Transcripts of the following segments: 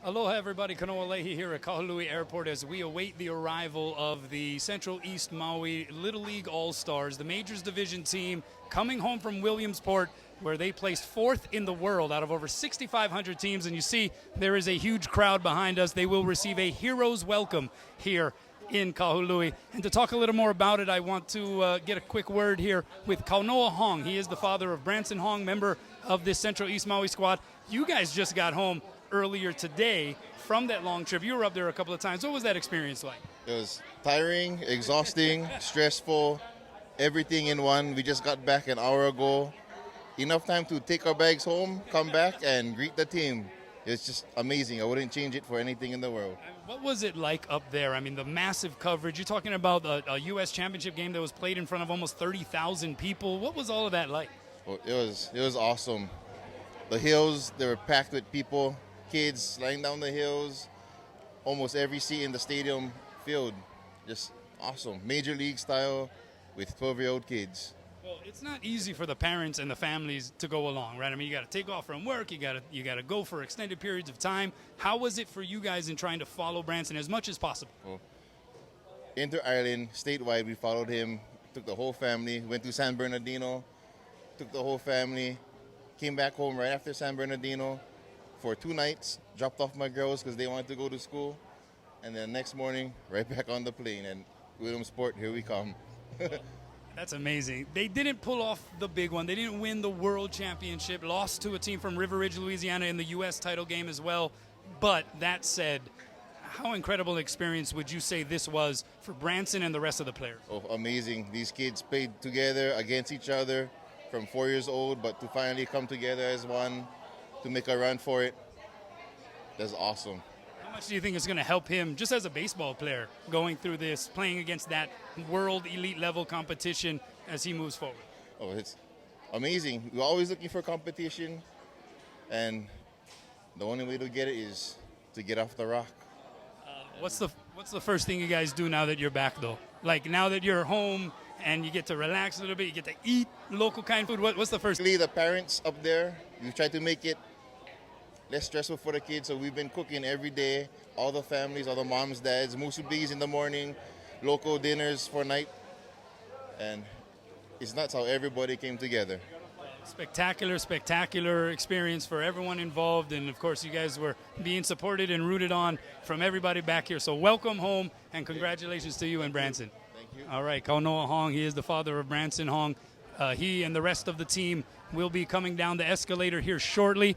Aloha, everybody. Kanoa Leahy here at Kahului Airport as we await the arrival of the Central East Maui Little League All-Stars, the Majors Division team coming home from Williamsport, where they placed fourth in the world out of over 6,500 teams. And you see there is a huge crowd behind us. They will receive a hero's welcome here in Kahului. And to talk a little more about it, I want to get a quick word here with Kaunoa Hong. He is the father of Branson Hong, member of this Central East Maui squad. You guys just got home earlier today from that long trip. You were up there a couple of times. What was that experience like? It was tiring, exhausting, stressful, everything in one. We just got back an hour ago. Enough time to take our bags home, come back, and greet the team. It's just amazing. I wouldn't change it for anything in the world. What was it like up there? I mean, the massive coverage. You're talking about a U.S. championship game that was played in front of almost 30,000 people. What was all of that like? Well, it was awesome. The hills, they were packed with people, kids sliding down the hills. Almost every seat in the stadium filled. Just awesome. Major league style with 12-year-old kids. Well, it's not easy for the parents and the families to go along, right? I mean, you got to take off from work. You got to go for extended periods of time. How was it for you guys in trying to follow Branson as much as possible? Well, Inter-Island, statewide, we followed him. Took the whole family. Went to San Bernardino. Took the whole family. Came back home right after San Bernardino for 2 nights. Dropped off my girls because they wanted to go to school. And then next morning, right back on the plane. And Williamsport, here we come. That's amazing. They didn't pull off the big one. They didn't win the world championship, lost to a team from River Ridge, Louisiana in the U.S. title game as well. But that said, how incredible an experience would you say this was for Branson and the rest of the players? Oh, amazing. These kids played together against each other from 4 years old, but to finally come together as one, to make a run for it, that's awesome. How much do you think it's going to help him, just as a baseball player, going through this, playing against that world elite level competition as he moves forward? Oh, it's amazing. We're always looking for competition, and the only way to get it is to get off the rock. What's the first thing you guys do now that you're back, though? Like, now that you're home and you get to relax a little bit, you get to eat local kind of food, what's the first? The parents up there, we try to make it less stressful for the kids, so we've been cooking every day. All the families, all the moms, dads, musubis in the morning, local dinners for night, and it's nuts how everybody came together. Spectacular Experience for everyone involved, and of course you guys were being supported and rooted on from everybody back here. So welcome home, and congratulations to you and Branson. Thank you. All right, Kaunoa Hong, he is the father of Branson Hong. He and the rest of the team will be coming down the escalator here shortly.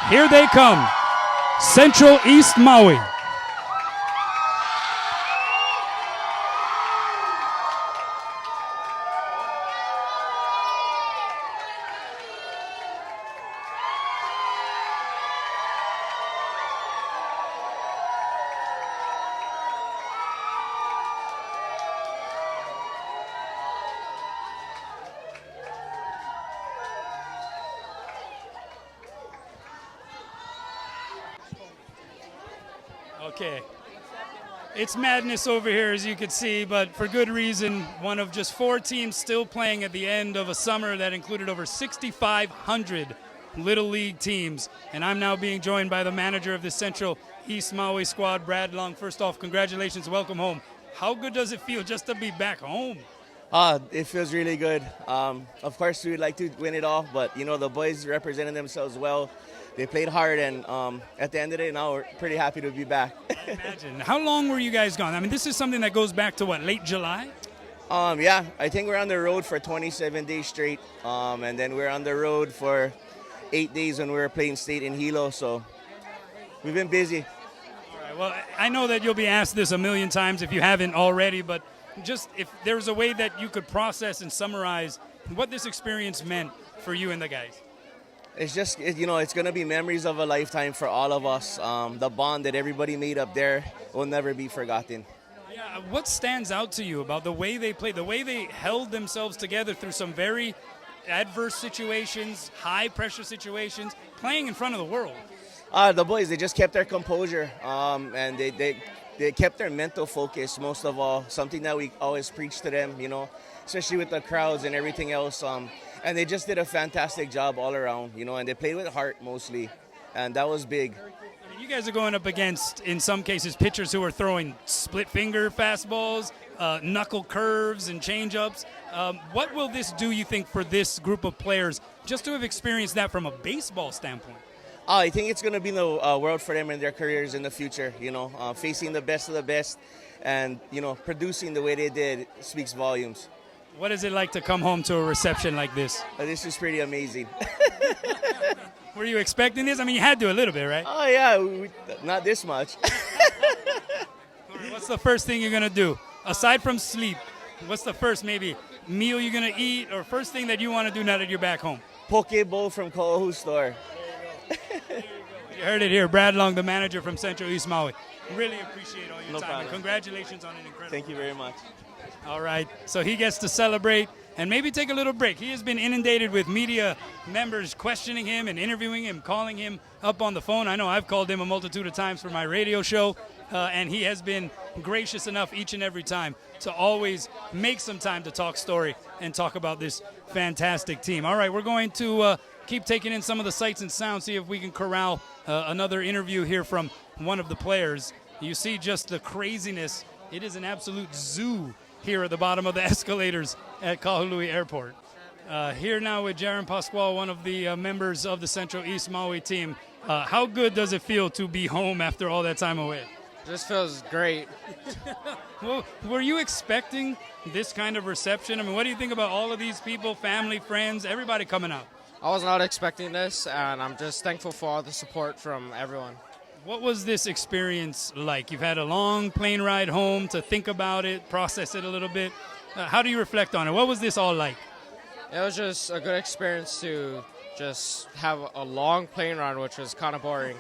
Here they come, Central East Maui. Okay. It's madness over here, as you can see, but for good reason. One of just 4 teams still playing at the end of a summer that included over 6,500 Little League teams. And I'm now being joined by the manager of the Central East Maui squad, Brad Long. First off, congratulations. Welcome home. How good does it feel just to be back home? It feels really good. Of course, we'd like to win it all, but, the boys represented themselves well. They played hard, and at the end of the day, now we're pretty happy to be back. I imagine. How long were you guys gone? I mean, this is something that goes back to, late July? Yeah, I think we're on the road for 27 days straight, and then we're on the road for 8 days when we were playing state in Hilo, so we've been busy. All right, well, I know that you'll be asked this a million times if you haven't already, but just if there's a way that you could process and summarize what this experience meant for you and the guys. It's just, it's going to be memories of a lifetime for all of us. The bond that everybody made up there will never be forgotten. Yeah, what stands out to you about the way they played, the way they held themselves together through some very adverse situations, high-pressure situations, playing in front of the world? The boys, they just kept their composure, and they kept their mental focus most of all, something that we always preach to them, especially with the crowds and everything else. And they just did a fantastic job all around, and they played with heart mostly, and that was big. I mean, You guys are going up against, in some cases, pitchers who are throwing split finger fastballs, knuckle curves, and changeups. What will this do, you think, for this group of players, just to have experienced that from a baseball standpoint? I think it's going to be the world for them in their careers in the future. Facing the best of the best, and producing the way they did speaks volumes. What is it like to come home to a reception like this? This is pretty amazing. Were you expecting this? I mean, you had to a little bit, right? Oh yeah, not this much. All right, what's the first thing you're going to do? Aside from sleep, what's the first maybe meal you're going to eat, or first thing that you want to do now that you're back home? Poke bowl from Kahului store. You heard it here. Brad Long, the manager from Central East Maui. Really appreciate all your No time. problem. And congratulations on an incredible Thank you very much. All right, so he gets to celebrate and maybe take a little break. He has been inundated with media members questioning him and interviewing him, calling him up on the phone. I know I've called him a multitude of times for my radio show, and he has been gracious enough each and every time to always make some time to talk story and talk about this fantastic team. All right, we're going to keep taking in some of the sights and sounds, see if we can corral another interview here from one of the players. You see just the craziness. It is an absolute zoo here at the bottom of the escalators at Kahului Airport. Here now with Jaron Pascual, one of the members of the Central East Maui team. How good does it feel to be home after all that time away? Just feels great. Well, were you expecting this kind of reception? I mean, what do you think about all of these people, family, friends, everybody coming out? I was not expecting this, and I'm just thankful for all the support from everyone. What was this experience like? You've had a long plane ride home to think about it, process it a little bit. How do you reflect on it? What was this all like? It was just a good experience to just have a long plane ride, which was kind of boring.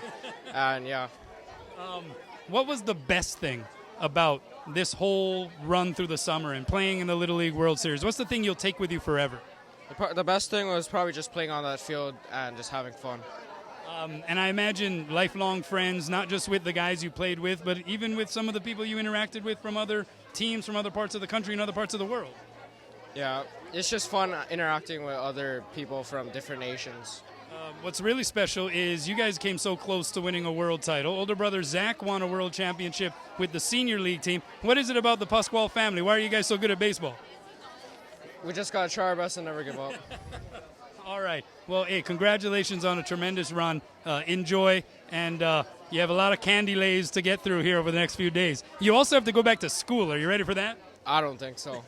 And yeah. What was the best thing about this whole run through the summer and playing in the Little League World Series? What's the thing you'll take with you forever? The best thing was probably just playing on that field and just having fun. And I imagine lifelong friends, not just with the guys you played with, but even with some of the people you interacted with from other teams from other parts of the country and other parts of the world. Yeah, it's just fun interacting with other people from different nations. What's really special is you guys came so close to winning a world title. Older brother Zach won a world championship with the senior league team. What is it about the Pascual family? Why are you guys so good at baseball? We just got to try our best and never give up. All right. Well, hey, congratulations on a tremendous run. Enjoy, and you have a lot of candy lays to get through here over the next few days. You also have to go back to school. Are you ready for that? I don't think so.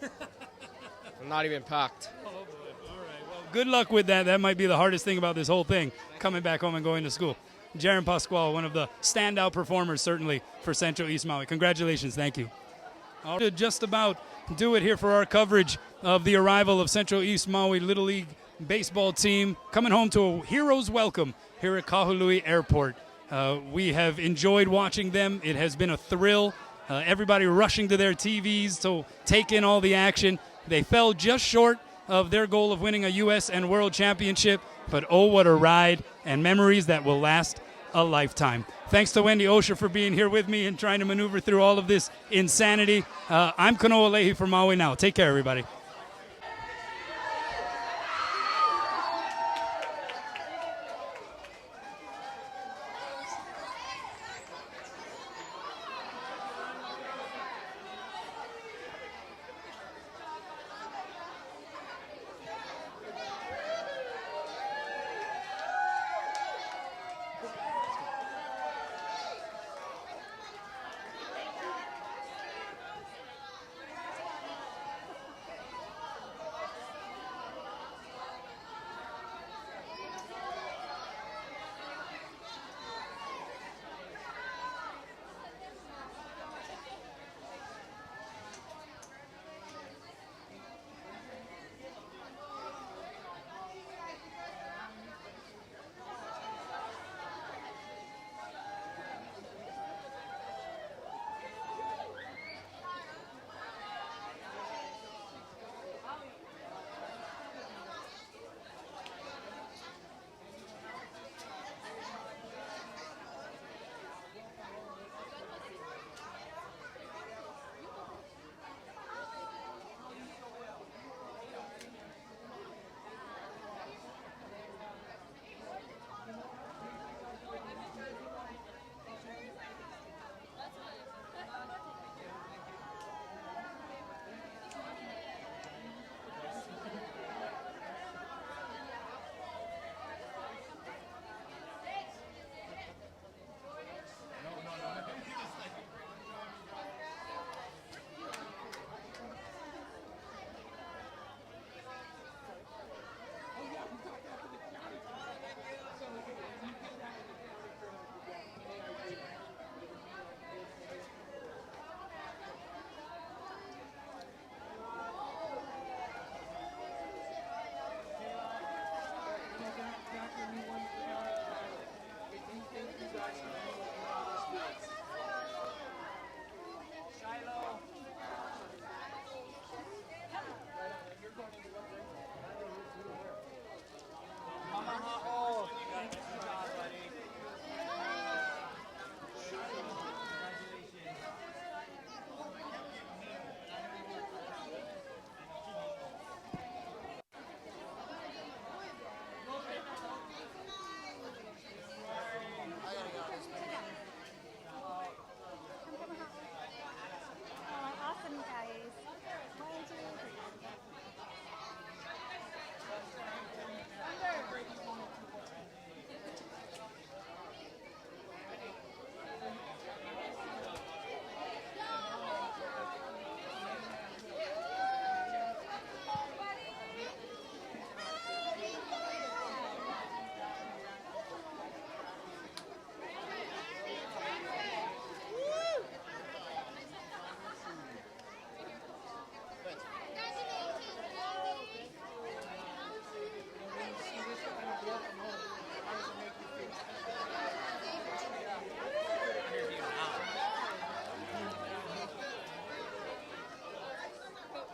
I'm not even packed. Oh, boy. All right. Well, good luck with that. That might be the hardest thing about this whole thing, coming back home and going to school. Jaron Pascual, one of the standout performers, certainly, for Central East Maui. Congratulations. Thank you. All right. Just about do it here for our coverage of the arrival of Central East Maui Little League baseball team coming home to a hero's welcome here at Kahului Airport. We have enjoyed watching them. It has been a thrill. Everybody rushing to their TVs to take in all the action. They fell just short of their goal of winning a U.S. and World Championship, but oh, what a ride and memories that will last a lifetime. Thanks to Wendy Osher for being here with me and trying to maneuver through all of this insanity. I'm Kanoa Leahy from Maui Now. Take care, everybody.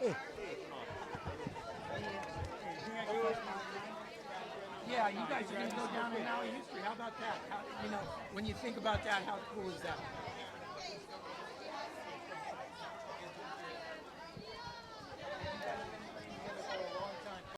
Yeah, you guys are going to go down in Maui history. How about that? When you think about that, how cool is that?